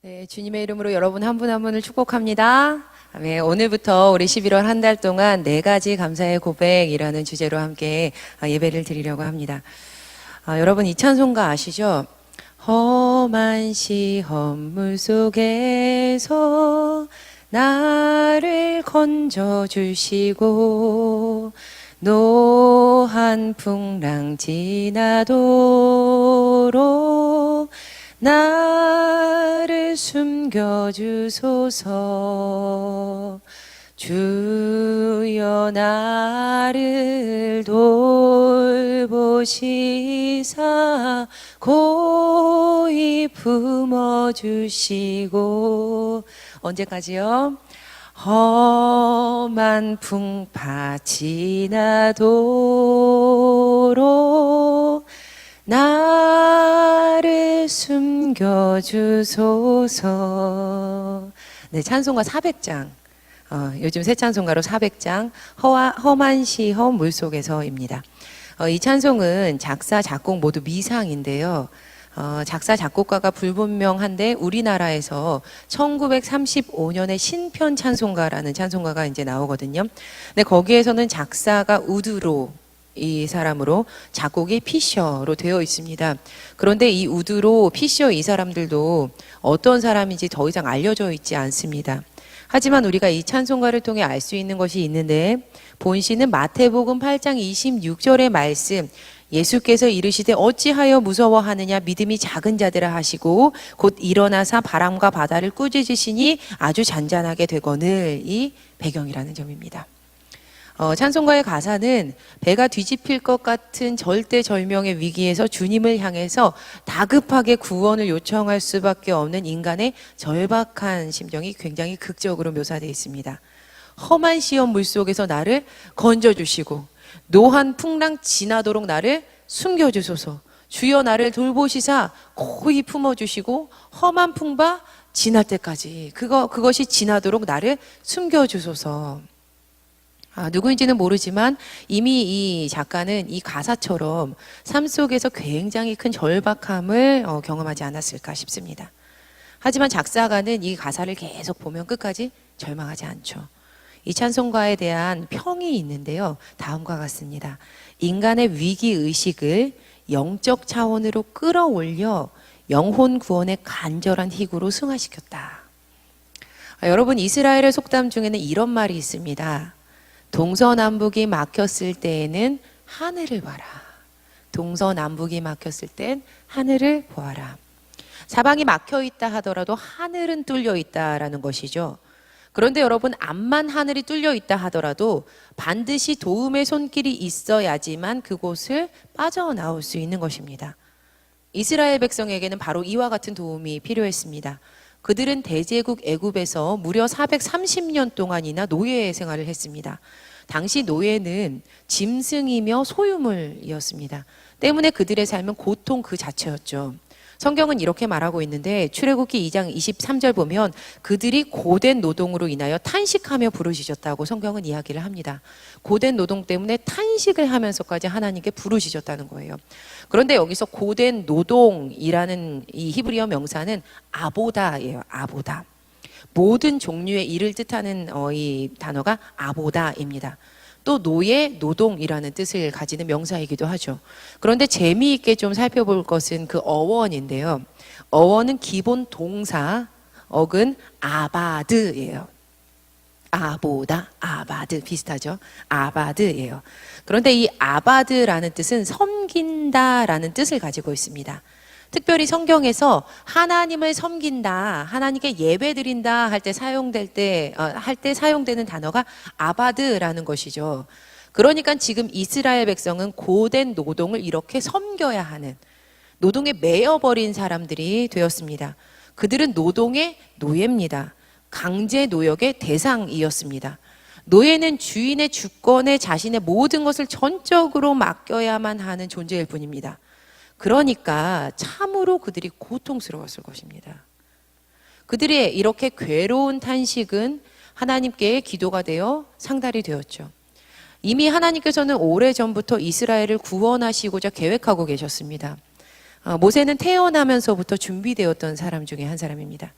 네, 주님의 이름으로 여러분 한 분 한 분을 축복합니다. 네, 오늘부터 우리 11월 한 달 동안 4가지 감사의 고백이라는 주제로 함께 예배를 드리려고 합니다. 여러분 이 찬송가 아시죠? 험한 시험 물 속에서 나를 건져주시고 노한 풍랑 지나도록 나를 숨겨주소서. 주여 나를 돌보시사 고이 품어주시고. 언제까지요? 험한 풍파 지나도록 나를 숨겨주소서. 네, 찬송가 400장. 요즘 새 찬송가로 400장 험한 시험 물속에서입니다. 이 찬송은 작사 작곡 모두 미상인데요. 작사 작곡가가 불분명한데 우리나라에서 1935년에 신편 찬송가라는 찬송가가 이제 나오거든요. 근데 거기에서는 작사가 우드로 이 사람으로 작곡이 피셔로 되어 있습니다. 그런데 이 우드로 피셔 이 사람들도 어떤 사람인지 더 이상 알려져 있지 않습니다. 하지만 우리가 이 찬송가를 통해 알 수 있는 것이 있는데, 본시는 마태복음 8장 26절의 말씀, 예수께서 이르시되 어찌하여 무서워하느냐 믿음이 작은 자들아 하시고 곧 일어나사 바람과 바다를 꾸짖으시니 아주 잔잔하게 되거늘, 이 배경이라는 점입니다. 찬송가의 가사는 배가 뒤집힐 것 같은 절대절명의 위기에서 주님을 향해서 다급하게 구원을 요청할 수밖에 없는 인간의 절박한 심정이 굉장히 극적으로 묘사되어 있습니다. 험한 시험 물속에서 나를 건져주시고 노한 풍랑 지나도록 나를 숨겨주소서. 주여 나를 돌보시사 고이 품어주시고 험한 풍파 지날 때까지 그것이 지나도록 나를 숨겨주소서. 누구인지는 모르지만 이미 이 작가는 이 가사처럼 삶 속에서 굉장히 큰 절박함을 경험하지 않았을까 싶습니다. 하지만 작사가는 이 가사를 계속 보면 끝까지 절망하지 않죠. 이 찬송가에 대한 평이 있는데요. 다음과 같습니다. 인간의 위기의식을 영적 차원으로 끌어올려 영혼 구원의 간절한 희구로 승화시켰다. 여러분, 이스라엘의 속담 중에는 이런 말이 있습니다. 동서남북이 막혔을 때에는 하늘을 봐라. 동서남북이 막혔을 땐 하늘을 보아라. 사방이 막혀 있다 하더라도 하늘은 뚫려 있다라는 것이죠. 그런데 여러분, 암만 하늘이 뚫려 있다 하더라도 반드시 도움의 손길이 있어야지만 그곳을 빠져나올 수 있는 것입니다. 이스라엘 백성에게는 바로 이와 같은 도움이 필요했습니다. 그들은 대제국 애굽에서 무려 430년 동안이나 노예 생활을 했습니다. 당시 노예는 짐승이며 소유물이었습니다. 때문에 그들의 삶은 고통 그 자체였죠. 성경은 이렇게 말하고 있는데, 출애굽기 2장 23절 보면 그들이 고된 노동으로 인하여 탄식하며 부르짖었다고 성경은 이야기를 합니다. 고된 노동 때문에 탄식을 하면서까지 하나님께 부르짖었다는 거예요. 그런데 여기서 고된 노동이라는 이 히브리어 명사는 아보다예요. 아보다. 모든 종류의 일을 뜻하는 이 단어가 아보다입니다. 또 노예, 노동이라는 뜻을 가지는 명사이기도 하죠. 그런데 재미있게 좀 살펴볼 것은 그 어원인데요. 어원은 기본 동사, 어근 아바드예요. 아보다, 아바드 비슷하죠? 아바드예요. 그런데 이 아바드라는 뜻은 섬긴다라는 뜻을 가지고 있습니다. 특별히 성경에서 하나님을 섬긴다, 하나님께 예배드린다 할 때 사용되는 단어가 아바드라는 것이죠. 그러니까 지금 이스라엘 백성은 고된 노동을 이렇게 섬겨야 하는, 노동에 매여버린 사람들이 되었습니다. 그들은 노동의 노예입니다. 강제 노역의 대상이었습니다. 노예는 주인의 주권에 자신의 모든 것을 전적으로 맡겨야만 하는 존재일 뿐입니다. 그러니까 참으로 그들이 고통스러웠을 것입니다. 그들의 이렇게 괴로운 탄식은 하나님께 기도가 되어 상달이 되었죠. 이미 하나님께서는 오래전부터 이스라엘을 구원하시고자 계획하고 계셨습니다. 모세는 태어나면서부터 준비되었던 사람 중에 한 사람입니다.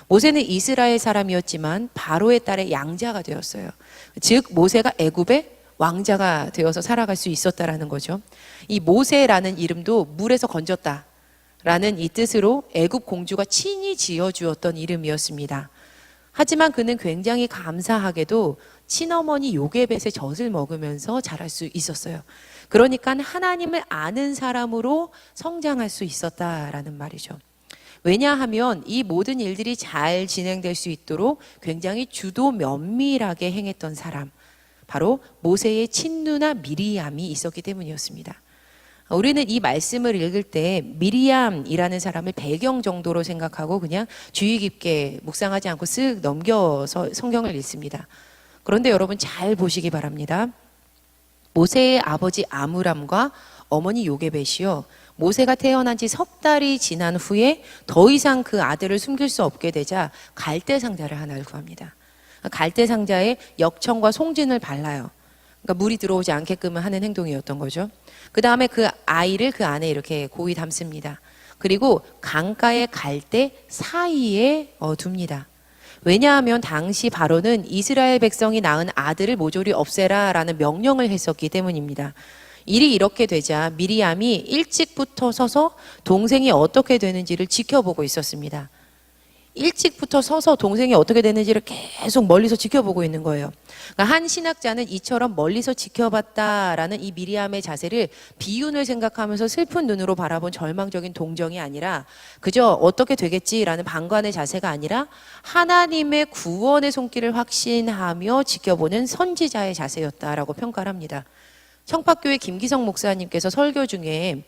모세는 이스라엘 사람이었지만 바로의 딸의 양자가 되었어요. 즉 모세가 애굽의 왕자가 되어서 살아갈 수 있었다라는 거죠. 이 모세라는 이름도 물에서 건졌다라는 이 뜻으로 애굽 공주가 친히 지어주었던 이름이었습니다. 하지만 그는 굉장히 감사하게도 친어머니 요게벳의 젖을 먹으면서 자랄 수 있었어요. 그러니까 하나님을 아는 사람으로 성장할 수 있었다라는 말이죠. 왜냐하면 이 모든 일들이 잘 진행될 수 있도록 굉장히 주도 면밀하게 행했던 사람, 바로 모세의 친누나 미리암이 있었기 때문이었습니다. 우리는 이 말씀을 읽을 때 미리암이라는 사람을 배경 정도로 생각하고 그냥 주의 깊게 묵상하지 않고 쓱 넘겨서 성경을 읽습니다. 그런데 여러분 잘 보시기 바랍니다. 모세의 아버지 아므람과 어머니 요게벳이요, 모세가 태어난 지 석 달이 지난 후에 더 이상 그 아들을 숨길 수 없게 되자 갈대 상자를 하나를 구합니다. 갈대 상자에 역청과 송진을 발라요. 그러니까 물이 들어오지 않게끔 하는 행동이었던 거죠. 그 다음에 그 아이를 그 안에 이렇게 고이 담습니다. 그리고 강가의 갈대 사이에 둡니다. 왜냐하면 당시 바로는 이스라엘 백성이 낳은 아들을 모조리 없애라라는 명령을 했었기 때문입니다. 일이 이렇게 되자 미리암이 일찍부터 서서 동생이 어떻게 되는지를 지켜보고 있었습니다. 일찍부터 서서 동생이 어떻게 되는지를 계속 멀리서 지켜보고 있는 거예요. 그러니까 한 신학자는 이처럼 멀리서 지켜봤다라는 이 미리암의 자세를 비운을 생각하면서 슬픈 눈으로 바라본 절망적인 동정이 아니라 그저 어떻게 되겠지라는 방관의 자세가 아니라 하나님의 구원의 손길을 확신하며 지켜보는 선지자의 자세였다라고 평가를 합니다. 청파교회 김기성 목사님께서 설교 중에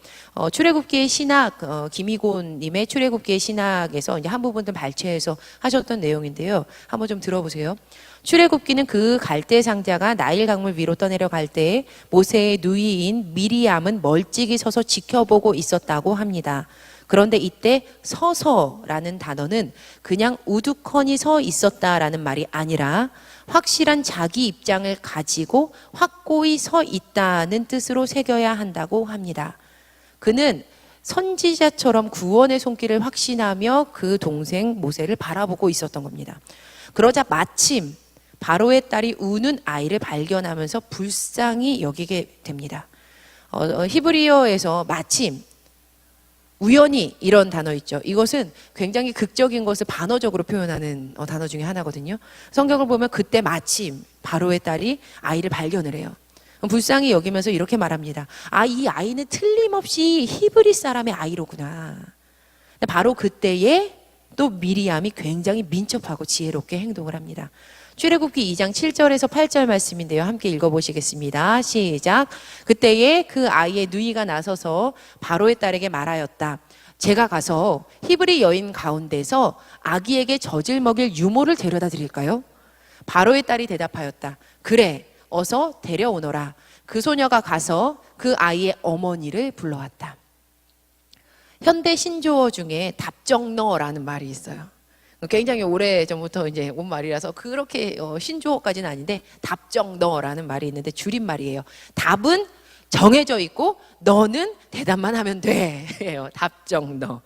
출애굽기의 신학, 김희곤님의 출애굽기의 신학에서 이제 한 부분들 발췌해서 하셨던 내용인데요. 한번 좀 들어보세요. 출애굽기는 그 갈대 상자가 나일 강물 위로 떠내려 갈 때에 모세의 누이인 미리암은 멀찍이 서서 지켜보고 있었다고 합니다. 그런데 이때 서서라는 단어는 그냥 우두커니 서 있었다라는 말이 아니라 확실한 자기 입장을 가지고 확고히 서 있다는 뜻으로 새겨야 한다고 합니다. 그는 선지자처럼 구원의 손길을 확신하며 그 동생 모세를 바라보고 있었던 겁니다. 그러자 마침 바로의 딸이 우는 아이를 발견하면서 불쌍히 여기게 됩니다. 히브리어에서 마침, 우연히 이런 단어 있죠. 이것은 굉장히 극적인 것을 반어적으로 표현하는 단어 중에 하나거든요. 성경을 보면 그때 마침 바로의 딸이 아이를 발견을 해요. 불쌍히 여기면서 이렇게 말합니다. 아, 이 아이는 틀림없이 히브리 사람의 아이로구나. 바로 그때에 또 미리암이 굉장히 민첩하고 지혜롭게 행동을 합니다. 출애굽기 2장 7절에서 8절 말씀인데요. 함께 읽어보시겠습니다. 시작. 그때에 그 아이의 누이가 나서서 바로의 딸에게 말하였다. 제가 가서 히브리 여인 가운데서 아기에게 젖을 먹일 유모를 데려다 드릴까요? 바로의 딸이 대답하였다. 그래, 어서 데려오너라. 그 소녀가 가서 그 아이의 어머니를 불러왔다. 현대 신조어 중에 답정너라는 말이 있어요. 굉장히 오래 전부터 이제 온 말이라서 그렇게 신조어까지는 아닌데 답정너라는 말이 있는데 줄임말이에요. 답은 정해져 있고 너는 대답만 하면 돼. 답정너.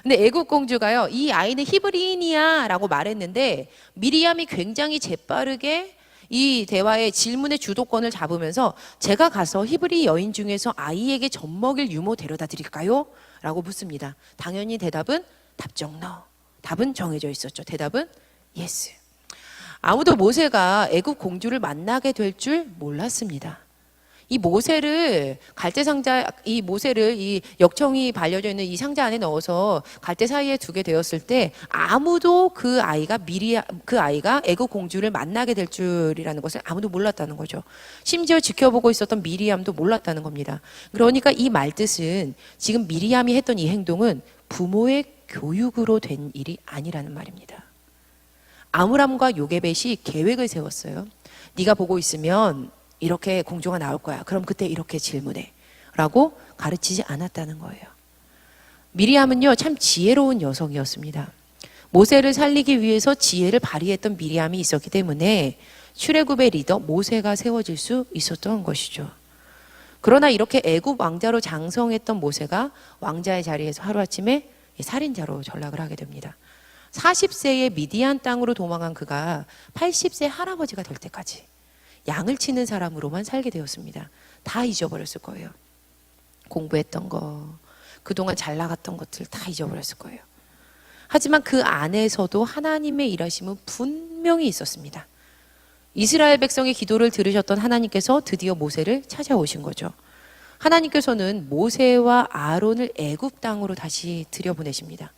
근데 애굽 공주가요, 이 아이는 히브리인이야 라고 말했는데 미리암이 굉장히 재빠르게 이 대화의 질문의 주도권을 잡으면서 제가 가서 히브리 여인 중에서 아이에게 젖 먹일 유모 데려다 드릴까요? 라고 묻습니다. 당연히 대답은 답정너. 답은 정해져 있었죠. 대답은 예스. 아무도 모세가 애굽 공주를 만나게 될 줄 몰랐습니다. 이 모세를 갈대 상자, 이 모세를 이 역청이 발려져 있는 이 상자 안에 넣어서 갈대 사이에 두게 되었을 때 아무도 그 아이가 애굽 공주를 만나게 될 줄이라는 것을 아무도 몰랐다는 거죠. 심지어 지켜보고 있었던 미리암도 몰랐다는 겁니다. 그러니까 이 말뜻은 지금 미리암이 했던 이 행동은 부모의 교육으로 된 일이 아니라는 말입니다. 아므람과 요게벳이 계획을 세웠어요. 네가 보고 있으면 이렇게 공주가 나올 거야. 그럼 그때 이렇게 질문해. 라고 가르치지 않았다는 거예요. 미리암은요, 참 지혜로운 여성이었습니다. 모세를 살리기 위해서 지혜를 발휘했던 미리암이 있었기 때문에 출애굽의 리더 모세가 세워질 수 있었던 것이죠. 그러나 이렇게 애굽 왕자로 장성했던 모세가 왕자의 자리에서 하루아침에 살인자로 전락을 하게 됩니다. 40세에 미디안 땅으로 도망한 그가 80세 할아버지가 될 때까지 양을 치는 사람으로만 살게 되었습니다. 다 잊어버렸을 거예요. 공부했던 거, 그동안 잘 나갔던 것들 다 잊어버렸을 거예요. 하지만 그 안에서도 하나님의 일하심은 분명히 있었습니다. 이스라엘 백성의 기도를 들으셨던 하나님께서 드디어 모세를 찾아오신 거죠. 하나님께서는 모세와 아론을 애굽 땅으로 다시 들여보내십니다.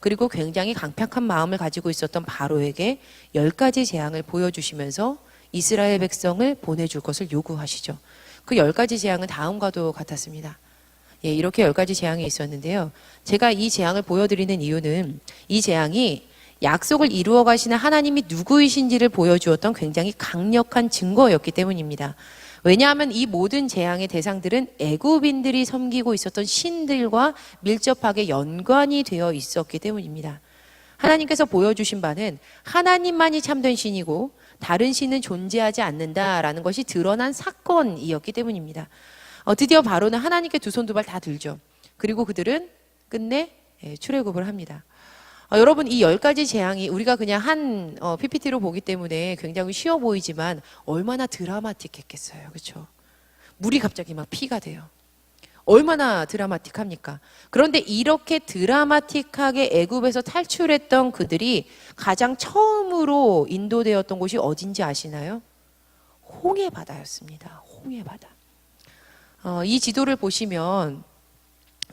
그리고 굉장히 강팍한 마음을 가지고 있었던 바로에게 10가지 재앙을 보여주시면서 이스라엘 백성을 보내줄 것을 요구하시죠. 그 10가지 재앙은 다음과도 같았습니다. 예, 이렇게 10가지 재앙이 있었는데요. 제가 이 재앙을 보여드리는 이유는 이 재앙이 약속을 이루어 가시는 하나님이 누구이신지를 보여주었던 굉장히 강력한 증거였기 때문입니다. 왜냐하면 이 모든 재앙의 대상들은 애굽인들이 섬기고 있었던 신들과 밀접하게 연관이 되어 있었기 때문입니다. 하나님께서 보여주신 바는 하나님만이 참된 신이고 다른 신은 존재하지 않는다라는 것이 드러난 사건이었기 때문입니다. 드디어 바로는 하나님께 두 손 두 발 다 들죠. 그리고 그들은 끝내 출애굽을 합니다. 여러분, 이 10가지 재앙이 우리가 그냥 한 PPT로 보기 때문에 굉장히 쉬워 보이지만 얼마나 드라마틱했겠어요. 그렇죠? 물이 갑자기 막 피가 돼요. 얼마나 드라마틱합니까? 그런데 이렇게 드라마틱하게 애굽에서 탈출했던 그들이 가장 처음으로 인도되었던 곳이 어딘지 아시나요? 홍해 바다였습니다. 홍해 바다. 이 지도를 보시면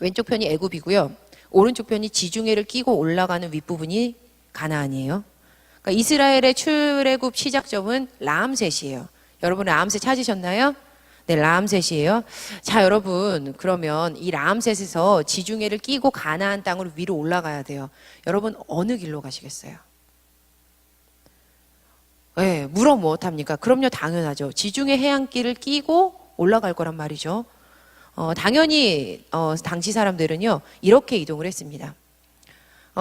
왼쪽 편이 애굽이고요. 오른쪽 편이 지중해를 끼고 올라가는 윗부분이 가나안이에요. 그러니까 이스라엘의 출애굽 시작점은 라암셋이에요. 여러분 라암셋 찾으셨나요? 네, 라암셋이에요. 자, 여러분 그러면 이 라암셋에서 지중해를 끼고 가나안 땅으로 위로 올라가야 돼요. 여러분 어느 길로 가시겠어요? 네, 물어 무엇합니까? 그럼요, 당연하죠. 지중해 해안길을 끼고 올라갈 거란 말이죠. 당연히 당시 사람들은요 이렇게 이동을 했습니다.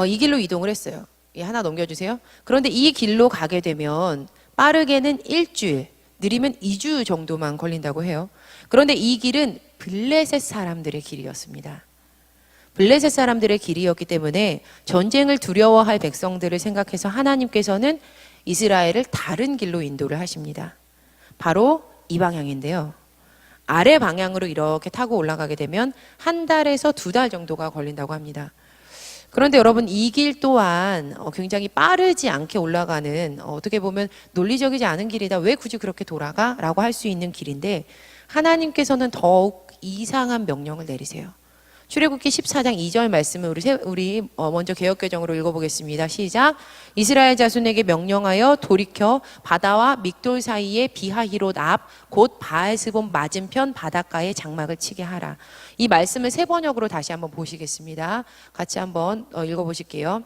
이 길로 이동을 했어요. 하나 넘겨주세요. 그런데 이 길로 가게 되면 빠르게는 일주일, 느리면 2주 정도만 걸린다고 해요. 그런데 이 길은 블레셋 사람들의 길이었습니다. 블레셋 사람들의 길이었기 때문에 전쟁을 두려워할 백성들을 생각해서 하나님께서는 이스라엘을 다른 길로 인도를 하십니다. 바로 이 방향인데요. 아래 방향으로 이렇게 타고 올라가게 되면 1달에서 2달 정도가 걸린다고 합니다. 그런데 여러분 이 길 또한 굉장히 빠르지 않게 올라가는 어떻게 보면 논리적이지 않은 길이다. 왜 굳이 그렇게 돌아가? 라고 할 수 있는 길인데 하나님께서는 더욱 이상한 명령을 내리세요. 출애굽기 14장 2절 말씀을 우리 먼저 개역개정으로 읽어보겠습니다. 시작. 이스라엘 자손에게 명령하여 돌이켜 바다와 믹돌 사이에 비하히롯 앞 곧 바알스본 맞은편 바닷가에 장막을 치게 하라. 이 말씀을 세 번역으로 다시 한번 보시겠습니다. 같이 한번 읽어보실게요.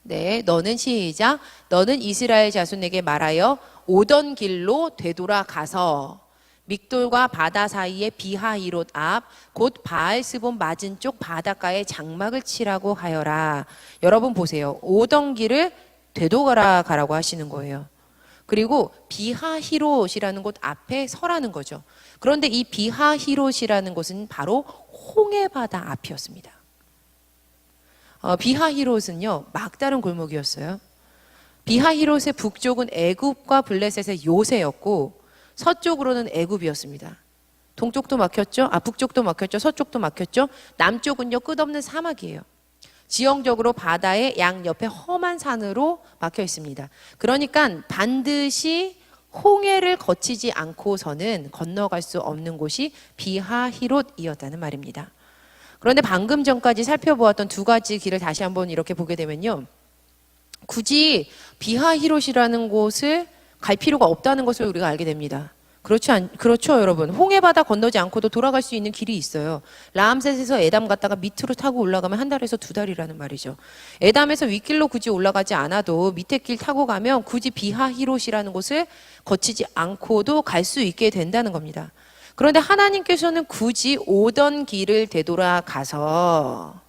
네, 너는 시작. 너는 이스라엘 자손에게 말하여 오던 길로 되돌아가서 믹돌과 바다 사이에 비하히롯 앞 곧 바알스본 맞은 쪽 바닷가에 장막을 치라고 하여라. 여러분 보세요. 오던 길을 되돌아가라고 하시는 거예요. 그리고 비하히롯이라는 곳 앞에 서라는 거죠. 그런데 이 비하히롯이라는 곳은 바로 홍해바다 앞이었습니다. 비하히롯은요 막다른 골목이었어요. 비하히롯의 북쪽은 애굽과 블레셋의 요새였고 서쪽으로는 애굽이었습니다. 동쪽도 막혔죠. 북쪽도 막혔죠. 서쪽도 막혔죠. 남쪽은요 끝없는 사막이에요. 지형적으로 바다의 양옆에 험한 산으로 막혀 있습니다. 그러니까 반드시 홍해를 거치지 않고서는 건너갈 수 없는 곳이 비하히롯이었다는 말입니다. 그런데 방금 전까지 살펴보았던 2가지 길을 다시 한번 이렇게 보게 되면요. 굳이 비하히롯이라는 곳을 갈 필요가 없다는 것을 우리가 알게 됩니다. 그렇죠, 여러분. 홍해바다 건너지 않고도 돌아갈 수 있는 길이 있어요. 라암셋에서 에담 갔다가 밑으로 타고 올라가면 1달에서 2달이라는 말이죠. 에담에서 윗길로 굳이 올라가지 않아도 밑에 길 타고 가면 굳이 비하히롯이라는 곳을 거치지 않고도 갈 수 있게 된다는 겁니다. 그런데 하나님께서는 굳이 오던 길을 되돌아가서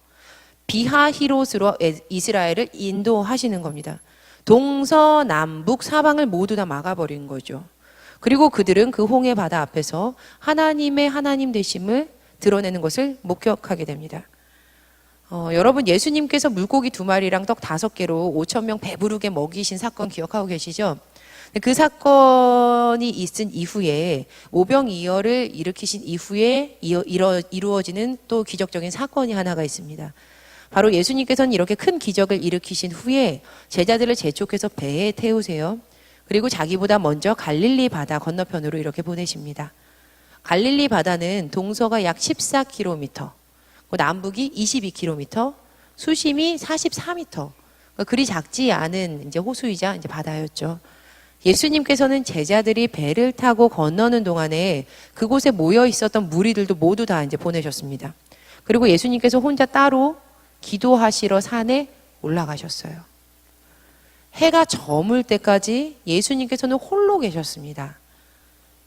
비하히롯으로 이스라엘을 인도하시는 겁니다. 동서남북 사방을 모두 다 막아버린 거죠. 그리고 그들은 그 홍해 바다 앞에서 하나님의 하나님 되심을 드러내는 것을 목격하게 됩니다. 여러분 예수님께서 물고기 2마리랑 떡 5개로 5천 명 배부르게 먹이신 사건 기억하고 계시죠? 그 사건이 있은 이후에 오병이어를 일으키신 이후에 이루어지는 또 기적적인 사건이 하나가 있습니다. 바로 예수님께서는 이렇게 큰 기적을 일으키신 후에 제자들을 재촉해서 배에 태우세요. 그리고 자기보다 먼저 갈릴리 바다 건너편으로 이렇게 보내십니다. 갈릴리 바다는 동서가 약 14km, 남북이 22km, 수심이 44m. 그리 작지 않은 이제 호수이자 이제 바다였죠. 예수님께서는 제자들이 배를 타고 건너는 동안에 그곳에 모여 있었던 무리들도 모두 다 이제 보내셨습니다. 그리고 예수님께서 혼자 따로 기도하시러 산에 올라가셨어요. 해가 저물 때까지 예수님께서는 홀로 계셨습니다.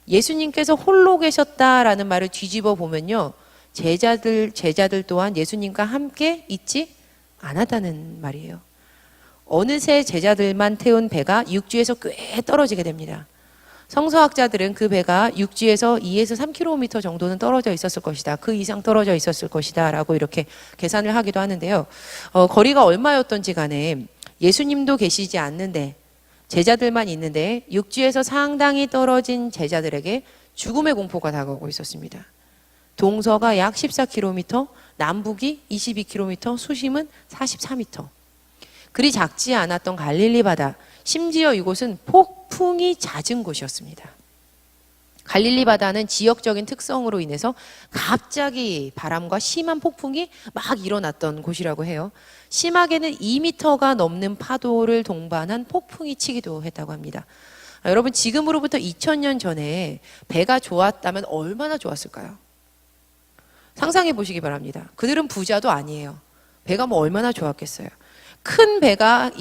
예수님께서 홀로 계셨다라는 말을 뒤집어 보면요. 제자들 또한 예수님과 함께 있지 않았다는 말이에요. 어느새 제자들만 태운 배가 육지에서 꽤 떨어지게 됩니다. 성서학자들은 그 배가 육지에서 2에서 3km 정도는 떨어져 있었을 것이다. 그 이상 떨어져 있었을 것이다. 라고 이렇게 계산을 하기도 하는데요. 거리가 얼마였던지 간에 예수님도 계시지 않는데 제자들만 있는데 육지에서 상당히 떨어진 제자들에게 죽음의 공포가 다가오고 있었습니다. 동서가 약 14km, 남북이 22km, 수심은 44m. 그리 작지 않았던 갈릴리 바다, 심지어 이곳은 폭풍이 잦은 곳이었습니다. 갈릴리 바다는 지역적인 특성으로 인해서 갑자기 바람과 심한 폭풍이 막 일어났던 곳이라고 해요. 심하게는 2m가 넘는 파도를 동반한 폭풍이 치기도 했다고 합니다. 여러분 지금으로부터 2000년 전에 배가 좋았다면 얼마나 좋았을까요? 상상해 보시기 바랍니다. 그들은 부자도 아니에요. 배가 뭐 얼마나 좋았겠어요. 큰 배가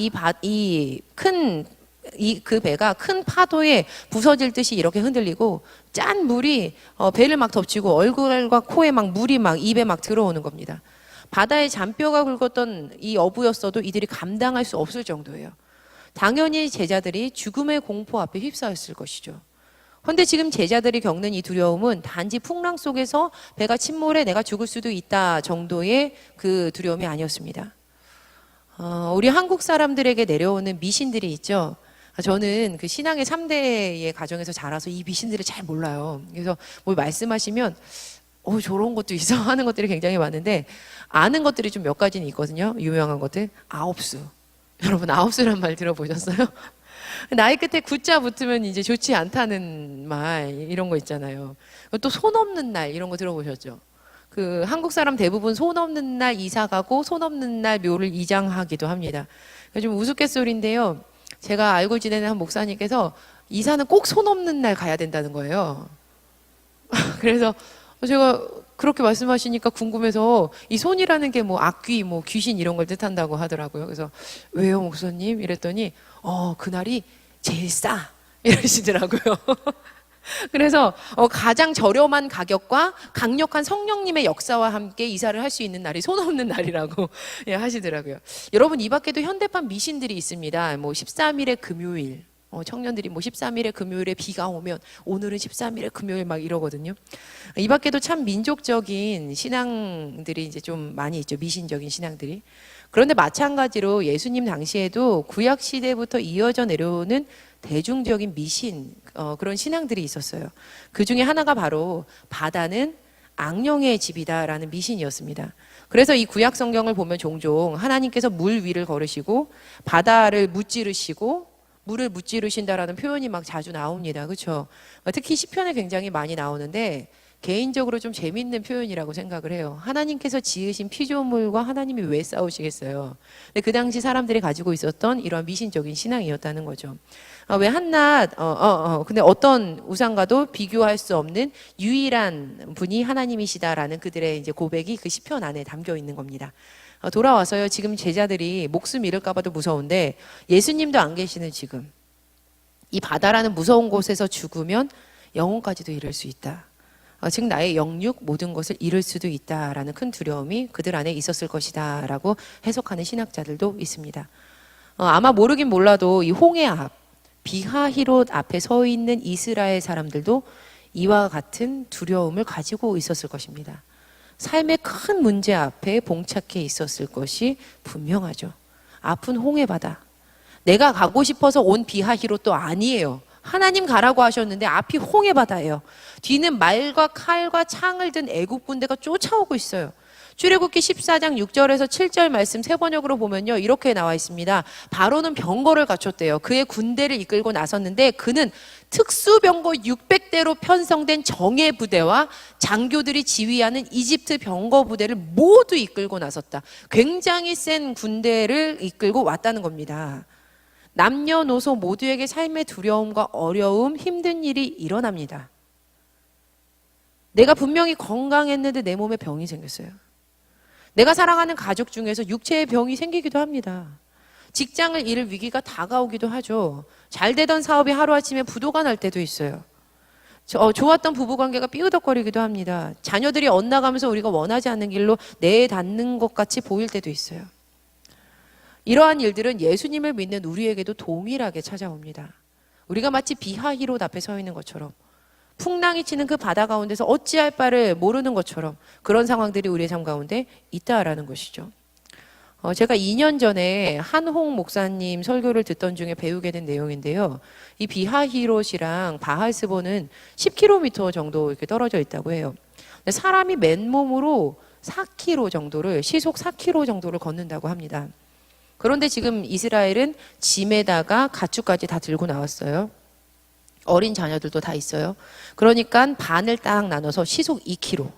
그 배가 큰 파도에 부서질 듯이 이렇게 흔들리고 짠 물이 배를 막 덮치고 얼굴과 코에 막 물이 막 입에 막 들어오는 겁니다. 바다에 잔뼈가 굵었던 이 어부였어도 이들이 감당할 수 없을 정도예요. 당연히 제자들이 죽음의 공포 앞에 휩싸였을 것이죠. 그런데 지금 제자들이 겪는 이 두려움은 단지 풍랑 속에서 배가 침몰해 내가 죽을 수도 있다 정도의 그 두려움이 아니었습니다. 우리 한국 사람들에게 내려오는 미신들이 있죠. 저는 그 신앙의 3대의 가정에서 자라서 이 미신들을 잘 몰라요. 그래서 뭘 말씀하시면 저런 것도 있어 하는 것들이 굉장히 많은데 아는 것들이 좀 몇 가지는 있거든요. 유명한 것들. 아홉수. 여러분 아홉수란 말 들어보셨어요? 나이 끝에 구자 붙으면 이제 좋지 않다는 말 이런 거 있잖아요. 또 손 없는 날 이런 거 들어보셨죠? 그 한국 사람 대부분 손 없는 날 이사 가고 손 없는 날 묘를 이장하기도 합니다. 좀 우스갯소리인데요. 제가 알고 지내는 한 목사님께서 이사는 꼭 손 없는 날 가야 된다는 거예요. 그래서 제가 그렇게 말씀하시니까 궁금해서 이 손이라는 게 뭐 악귀, 뭐 귀신 이런 걸 뜻한다고 하더라고요. 그래서 왜요, 목사님? 이랬더니 그날이 제일 싸 이러시더라고요. 그래서 가장 저렴한 가격과 강력한 성령님의 역사와 함께 이사를 할 수 있는 날이 손 없는 날이라고 예, 하시더라고요. 여러분 이 밖에도 현대판 미신들이 있습니다. 뭐 13일의 금요일, 청년들이 뭐 13일의 금요일에 비가 오면 오늘은 13일의 금요일 막 이러거든요. 이 밖에도 참 민족적인 신앙들이 이제 좀 많이 있죠. 미신적인 신앙들이. 그런데 마찬가지로 예수님 당시에도 구약 시대부터 이어져 내려오는 대중적인 미신 그런 신앙들이 있었어요. 그 중에 하나가 바로 바다는 악령의 집이다라는 미신이었습니다. 그래서 이 구약 성경을 보면 종종 하나님께서 물 위를 걸으시고 바다를 무찌르시고 물을 무찌르신다라는 표현이 막 자주 나옵니다. 그렇죠? 특히 시편에 굉장히 많이 나오는데 개인적으로 좀 재밌는 표현이라고 생각을 해요. 하나님께서 지으신 피조물과 하나님이 왜 싸우시겠어요? 근데 그 당시 사람들이 가지고 있었던 이런 미신적인 신앙이었다는 거죠. 왜 한낱 근데 어떤 우상과도 비교할 수 없는 유일한 분이 하나님이시다라는 그들의 이제 고백이 그 시편 안에 담겨 있는 겁니다. 돌아와서요. 지금 제자들이 목숨 잃을까 봐도 무서운데 예수님도 안 계시는 지금 이 바다라는 무서운 곳에서 죽으면 영혼까지도 잃을 수 있다. 즉 나의 영육 모든 것을 잃을 수도 있다라는 큰 두려움이 그들 안에 있었을 것이다 라고 해석하는 신학자들도 있습니다. 아마 모르긴 몰라도 이 홍해 앞 비하히롯 앞에 서 있는 이스라엘 사람들도 이와 같은 두려움을 가지고 있었을 것입니다. 삶의 큰 문제 앞에 봉착해 있었을 것이 분명하죠. 앞은 홍해 바다. 내가 가고 싶어서 온 비하히롯도 아니에요. 하나님 가라고 하셨는데 앞이 홍해 바다예요. 뒤는 말과 칼과 창을 든 애국 군대가 쫓아오고 있어요. 출애굽기 14장 6절에서 7절 말씀 세 번역으로 보면요, 이렇게 나와 있습니다. 바로는 병거를 갖췄대요. 그의 군대를 이끌고 나섰는데 그는 특수병거 600대로 편성된 정예 부대와 장교들이 지휘하는 이집트 병거 부대를 모두 이끌고 나섰다. 굉장히 센 군대를 이끌고 왔다는 겁니다. 남녀노소 모두에게 삶의 두려움과 어려움, 힘든 일이 일어납니다. 내가 분명히 건강했는데 내 몸에 병이 생겼어요. 내가 사랑하는 가족 중에서 육체의 병이 생기기도 합니다. 직장을 잃을 위기가 다가오기도 하죠. 잘 되던 사업이 하루아침에 부도가 날 때도 있어요. 좋았던 부부관계가 삐우덕거리기도 합니다. 자녀들이 엇나가면서 우리가 원하지 않는 길로 내닫는 것 같이 보일 때도 있어요. 이러한 일들은 예수님을 믿는 우리에게도 동일하게 찾아옵니다. 우리가 마치 비하히롯 앞에 서 있는 것처럼, 풍랑이 치는 그 바다 가운데서 어찌할 바를 모르는 것처럼 그런 상황들이 우리의 삶 가운데 있다라는 것이죠. 제가 2년 전에 한홍 목사님 설교를 듣던 중에 배우게 된 내용인데요. 이 비하히롯이랑 바할스본은 10km 정도 이렇게 떨어져 있다고 해요. 사람이 맨몸으로 4km 정도를, 시속 4km 정도를 걷는다고 합니다. 그런데 지금 이스라엘은 짐에다가 가축까지 다 들고 나왔어요. 어린 자녀들도 다 있어요. 그러니까 반을 딱 나눠서 시속 2km.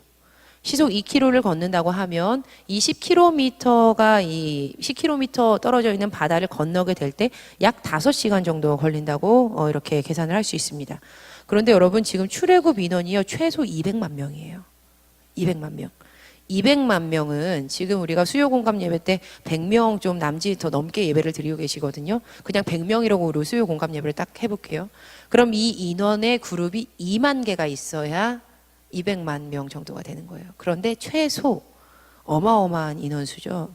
시속 2km를 걷는다고 하면 이 10km가 이 10km 떨어져 있는 바다를 건너게 될 때 약 5시간 정도 걸린다고 이렇게 계산을 할 수 있습니다. 그런데 여러분, 지금 출애굽 인원이요, 최소 200만 명이에요. 200만 명. 200만 명은 지금 우리가 수요 공감 예배 때 100명 좀 남짓 더 넘게 예배를 드리고 계시거든요. 그냥 100명이라고 우리 수요 공감 예배를 딱 해볼게요. 그럼 이 인원의 그룹이 2만 개가 있어야 200만 명 정도가 되는 거예요. 그런데 최소 어마어마한 인원수죠.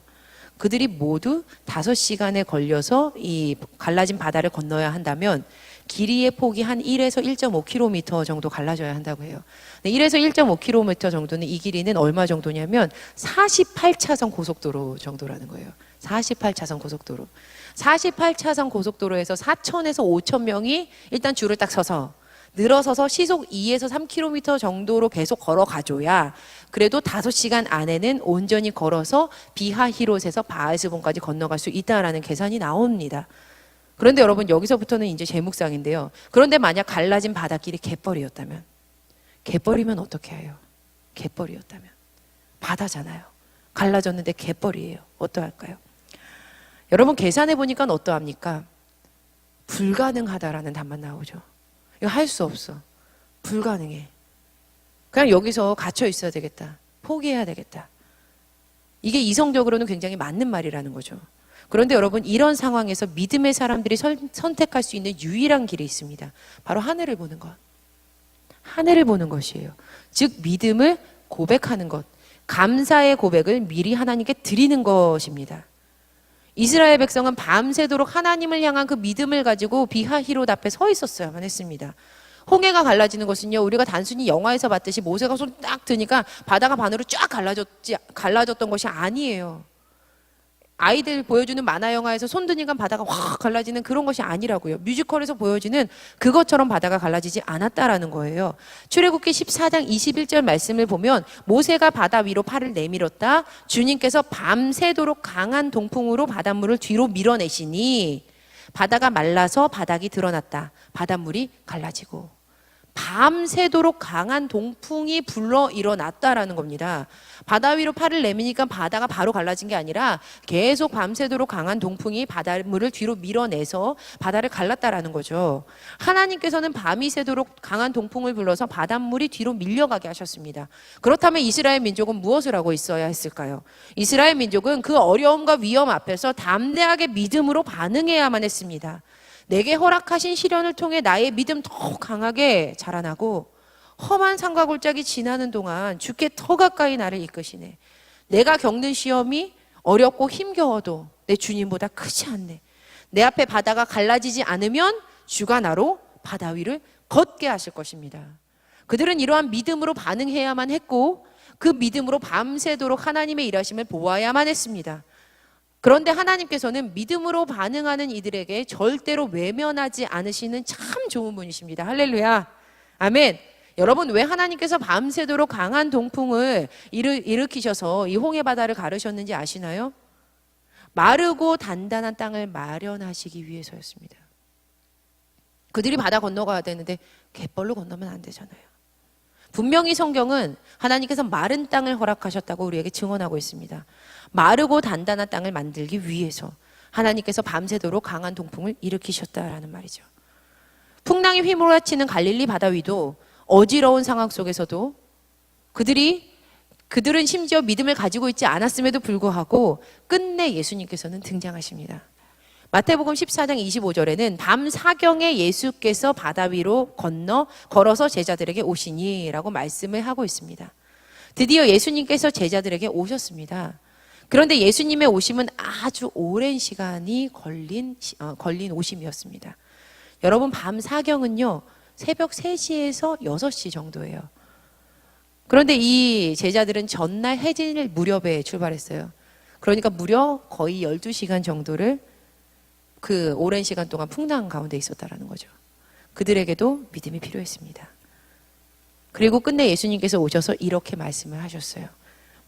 그들이 모두 5시간에 걸려서 이 갈라진 바다를 건너야 한다면 길이의 폭이 한 1에서 1.5km 정도 갈라져야 한다고 해요. 1에서 1.5km 정도는, 이 길이는 얼마 정도냐면 48차선 고속도로 정도라는 거예요. 48차선 고속도로. 48차선 고속도로에서 4천에서 5천 명이 일단 줄을 딱 서서 늘어서서 시속 2에서 3km 정도로 계속 걸어가줘야 그래도 5시간 안에는 온전히 걸어서 비하히롯에서 바알스본까지 건너갈 수 있다라는 계산이 나옵니다. 그런데 여러분, 여기서부터는 이제 제 묵상인데요. 그런데 만약 갈라진 바닷길이 갯벌이었다면, 갯벌이면 어떻게 해요? 갯벌이었다면 바다잖아요. 갈라졌는데 갯벌이에요. 어떠할까요? 여러분, 계산해 보니까 어떠합니까? 불가능하다라는 답만 나오죠. 이거 할 수 없어. 불가능해. 그냥 여기서 갇혀 있어야 되겠다. 포기해야 되겠다. 이게 이성적으로는 굉장히 맞는 말이라는 거죠. 그런데 여러분, 이런 상황에서 믿음의 사람들이 선택할 수 있는 유일한 길이 있습니다. 바로 하늘을 보는 것. 하늘을 보는 것이에요. 즉 믿음을 고백하는 것. 감사의 고백을 미리 하나님께 드리는 것입니다. 이스라엘 백성은 밤새도록 하나님을 향한 그 믿음을 가지고 비하히롯 앞에 서 있었어야만 했습니다. 홍해가 갈라지는 것은요, 우리가 단순히 영화에서 봤듯이 모세가 손 딱 드니까 바다가 반으로 쫙 갈라졌던 것이 아니에요. 아이들 보여주는 만화 영화에서 손 드니까 바다가 확 갈라지는 그런 것이 아니라고요. 뮤지컬에서 보여지는 그것처럼 바다가 갈라지지 않았다라는 거예요. 출애굽기 14장 21절 말씀을 보면 모세가 바다 위로 팔을 내밀었다. 주님께서 밤새도록 강한 동풍으로 바닷물을 뒤로 밀어내시니 바다가 말라서 바닥이 드러났다. 바닷물이 갈라지고. 밤새도록 강한 동풍이 불러 일어났다라는 겁니다. 바다 위로 팔을 내미니까 바다가 바로 갈라진 게 아니라 계속 밤새도록 강한 동풍이 바닷물을 뒤로 밀어내서 바다를 갈랐다라는 거죠. 하나님께서는 밤이 새도록 강한 동풍을 불러서 바닷물이 뒤로 밀려가게 하셨습니다. 그렇다면 이스라엘 민족은 무엇을 하고 있어야 했을까요? 이스라엘 민족은 그 어려움과 위험 앞에서 담대하게 믿음으로 반응해야만 했습니다. 내게 허락하신 시련을 통해 나의 믿음 더 강하게 자라나고 험한 산과 골짜기 지나는 동안 주께 더 가까이 나를 이끄시네. 내가 겪는 시험이 어렵고 힘겨워도 내 주님보다 크지 않네. 내 앞에 바다가 갈라지지 않으면 주가 나로 바다 위를 걷게 하실 것입니다. 그들은 이러한 믿음으로 반응해야만 했고 그 믿음으로 밤새도록 하나님의 일하심을 보아야만 했습니다. 그런데 하나님께서는 믿음으로 반응하는 이들에게 절대로 외면하지 않으시는 참 좋은 분이십니다. 할렐루야. 아멘. 여러분, 왜 하나님께서 밤새도록 강한 동풍을 일으키셔서 이 홍해 바다를 가르셨는지 아시나요? 마르고 단단한 땅을 마련하시기 위해서였습니다. 그들이 바다 건너가야 되는데 갯벌로 건너면 안 되잖아요. 분명히 성경은 하나님께서 마른 땅을 허락하셨다고 우리에게 증언하고 있습니다. 마르고 단단한 땅을 만들기 위해서 하나님께서 밤새도록 강한 동풍을 일으키셨다라는 말이죠. 풍랑이 휘몰아치는 갈릴리 바다 위도 어지러운 상황 속에서도 그들은 심지어 믿음을 가지고 있지 않았음에도 불구하고 끝내 예수님께서는 등장하십니다. 마태복음 14장 25절에는 밤 사경에 예수께서 바다 위로 걸어서 제자들에게 오시니 라고 말씀을 하고 있습니다. 드디어 예수님께서 제자들에게 오셨습니다. 그런데 예수님의 오심은 아주 오랜 시간이 걸린 오심이었습니다. 여러분, 밤 사경은요 새벽 3시에서 6시 정도예요. 그런데 이 제자들은 전날 해질 무렵에 출발했어요. 그러니까 무려 거의 12시간 정도를 그 오랜 시간 동안 풍랑 가운데 있었다라는 거죠. 그들에게도 믿음이 필요했습니다. 그리고 끝내 예수님께서 오셔서 이렇게 말씀을 하셨어요.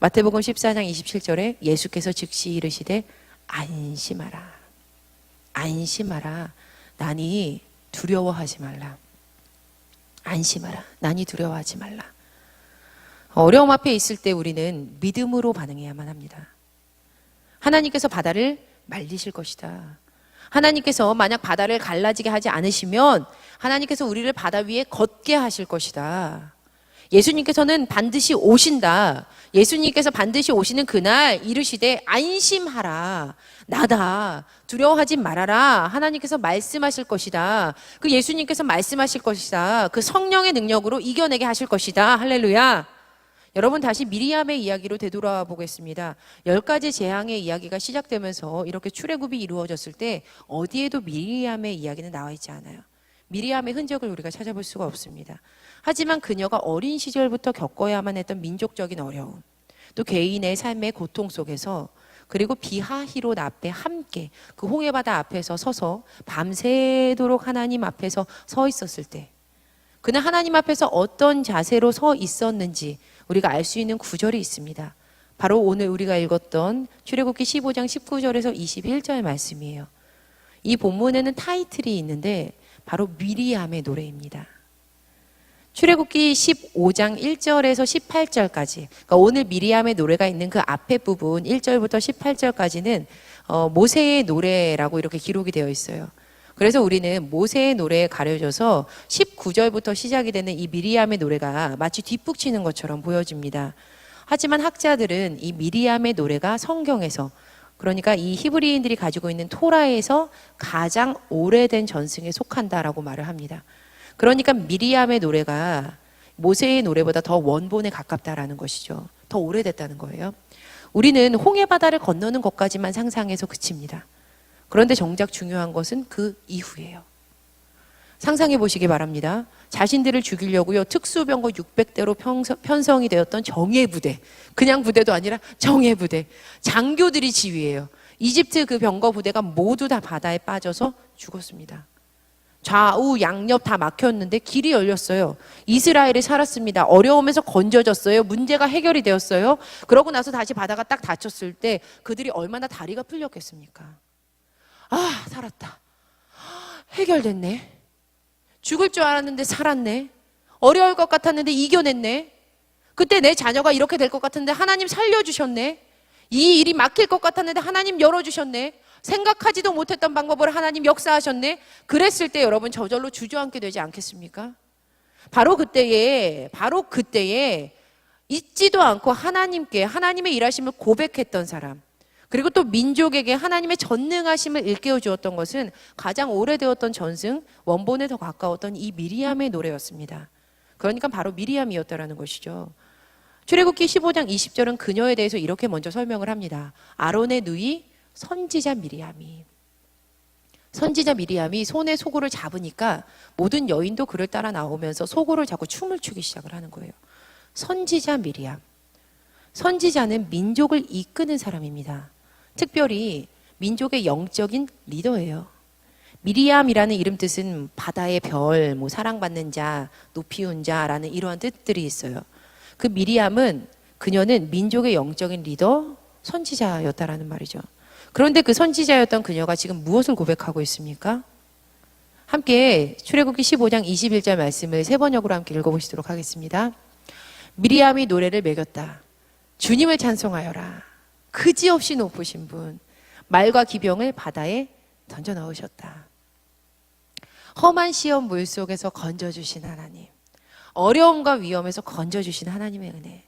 마태복음 14장 27절에 예수께서 즉시 이르시되 안심하라. 안심하라. 나니 두려워하지 말라. 안심하라. 나니 두려워하지 말라. 어려움 앞에 있을 때 우리는 믿음으로 반응해야만 합니다. 하나님께서 바다를 말리실 것이다. 하나님께서 만약 바다를 갈라지게 하지 않으시면 하나님께서 우리를 바다 위에 걷게 하실 것이다. 예수님께서는 반드시 오신다. 예수님께서 반드시 오시는 그날 이르시되 안심하라. 나다. 두려워하지 말아라. 하나님께서 말씀하실 것이다. 그 예수님께서 말씀하실 것이다. 그 성령의 능력으로 이겨내게 하실 것이다. 할렐루야. 여러분, 다시 미리암의 이야기로 되돌아 보겠습니다. 10가지 재앙의 이야기가 시작되면서 이렇게 출애굽이 이루어졌을 때 어디에도 미리암의 이야기는 나와 있지 않아요. 미리암의 흔적을 우리가 찾아볼 수가 없습니다. 하지만 그녀가 어린 시절부터 겪어야만 했던 민족적인 어려움, 또 개인의 삶의 고통 속에서, 그리고 비하히롯 앞에 함께 그 홍해바다 앞에서 서서 밤새도록 하나님 앞에서 서 있었을 때 그는 하나님 앞에서 어떤 자세로 서 있었는지 우리가 알 수 있는 구절이 있습니다. 바로 오늘 우리가 읽었던 출애굽기 15장 19절에서 21절 말씀이에요. 이 본문에는 타이틀이 있는데 바로 미리암의 노래입니다. 출애굽기 15장 1절에서 18절까지, 그러니까 오늘 미리암의 노래가 있는 그 앞에 부분 1절부터 18절까지는 모세의 노래라고 이렇게 기록이 되어 있어요. 그래서 우리는 모세의 노래에 가려져서 19절부터 시작이 되는 이 미리암의 노래가 마치 뒷북치는 것처럼 보여집니다. 하지만 학자들은 이 미리암의 노래가 성경에서, 그러니까 이 히브리인들이 가지고 있는 토라에서 가장 오래된 전승에 속한다라고 말을 합니다. 그러니까 미리암의 노래가 모세의 노래보다 더 원본에 가깝다라는 것이죠. 더 오래됐다는 거예요. 우리는 홍해바다를 건너는 것까지만 상상해서 그칩니다. 그런데 정작 중요한 것은 그 이후예요. 상상해 보시기 바랍니다. 자신들을 죽이려고요, 특수병거 600대로 편성이 되었던 정예부대, 그냥 부대도 아니라 정예부대, 장교들이 지휘해요. 이집트 그 병거 부대가 모두 다 바다에 빠져서 죽었습니다. 좌우 양옆 다 막혔는데 길이 열렸어요. 이스라엘이 살았습니다. 어려움에서 건져졌어요. 문제가 해결이 되었어요. 그러고 나서 다시 바다가 딱 닫혔을 때 그들이 얼마나 다리가 풀렸겠습니까? 아, 살았다. 해결됐네. 죽을 줄 알았는데 살았네. 어려울 것 같았는데 이겨냈네. 그때 내 자녀가 이렇게 될 것 같은데 하나님 살려주셨네. 이 일이 막힐 것 같았는데 하나님 열어주셨네. 생각하지도 못했던 방법으로 하나님 역사하셨네. 그랬을 때 여러분 저절로 주저앉게 되지 않겠습니까? 바로 그때에 잊지도 않고 하나님께 하나님의 일하심을 고백했던 사람, 그리고 또 민족에게 하나님의 전능하심을 일깨워 주었던 것은 가장 오래되었던 전승, 원본에 더 가까웠던 이 미리암의 노래였습니다. 그러니까 바로 미리암이었다라는 것이죠. 출애굽기 15장 20절은 그녀에 대해서 이렇게 먼저 설명을 합니다. 아론의 누이 선지자 미리암이. 선지자 미리암이 손에 소고를 잡으니까 모든 여인도 그를 따라 나오면서 소고를 잡고 춤을 추기 시작을 하는 거예요. 선지자 미리암. 선지자는 민족을 이끄는 사람입니다. 특별히 민족의 영적인 리더예요. 미리암이라는 이름 뜻은 바다의 별, 사랑받는 자, 높이운 자라는 이러한 뜻들이 있어요. 그 미리암은 그녀는 민족의 영적인 리더, 선지자였다라는 말이죠. 그런데 그 선지자였던 그녀가 지금 무엇을 고백하고 있습니까? 함께 출애굽기 15장 21절 말씀을 세 번역으로 함께 읽어보시도록 하겠습니다. 미리암이 노래를 매겼다. 주님을 찬송하여라. 그지없이 높으신 분, 말과 기병을 바다에 던져 넣으셨다. 험한 시험 물속에서 건져주신 하나님, 어려움과 위험에서 건져주신 하나님의 은혜.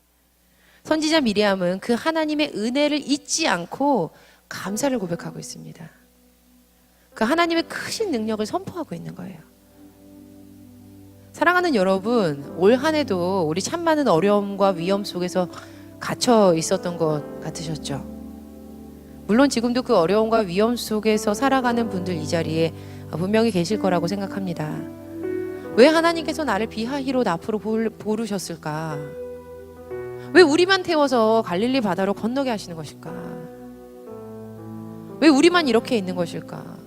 선지자 미리암은 그 하나님의 은혜를 잊지 않고 감사를 고백하고 있습니다. 그 하나님의 크신 능력을 선포하고 있는 거예요. 사랑하는 여러분, 올 한 해도 우리 참 많은 어려움과 위험 속에서 갇혀 있었던 것 같으셨죠? 물론 지금도 그 어려움과 위험 속에서 살아가는 분들 이 자리에 분명히 계실 거라고 생각합니다. 왜 하나님께서 나를 비하히로 앞으로 부르셨을까? 왜 우리만 태워서 갈릴리 바다로 건너게 하시는 것일까? 왜 우리만 이렇게 있는 것일까?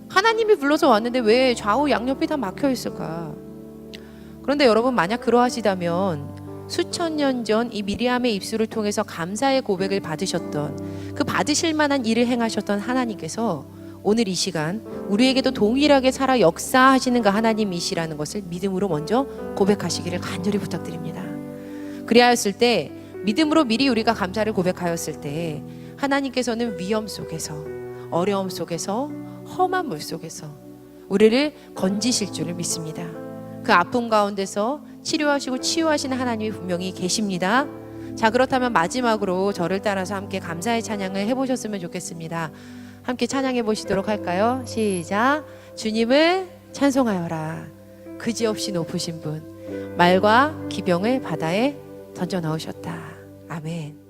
하나님이 불러서 왔는데 왜 좌우 양옆이 다 막혀 있을까? 그런데 여러분, 만약 그러하시다면 수천 년 전 이 미리암의 입술을 통해서 감사의 고백을 받으셨던, 그 받으실 만한 일을 행하셨던 하나님께서 오늘 이 시간 우리에게도 동일하게 살아 역사하시는 그 하나님이시라는 것을 믿음으로 먼저 고백하시기를 간절히 부탁드립니다. 그리하였을 때, 믿음으로 미리 우리가 감사를 고백하였을 때 하나님께서는 위험 속에서, 어려움 속에서, 험한 물 속에서 우리를 건지실 줄을 믿습니다. 그 아픔 가운데서 치료하시고 치유하시는 하나님이 분명히 계십니다. 자, 그렇다면 마지막으로 저를 따라서 함께 감사의 찬양을 해보셨으면 좋겠습니다. 함께 찬양해 보시도록 할까요? 시작. 주님을 찬송하여라. 그지없이 높으신 분, 말과 기병을 바다에 던져 넣으셨다. 아멘.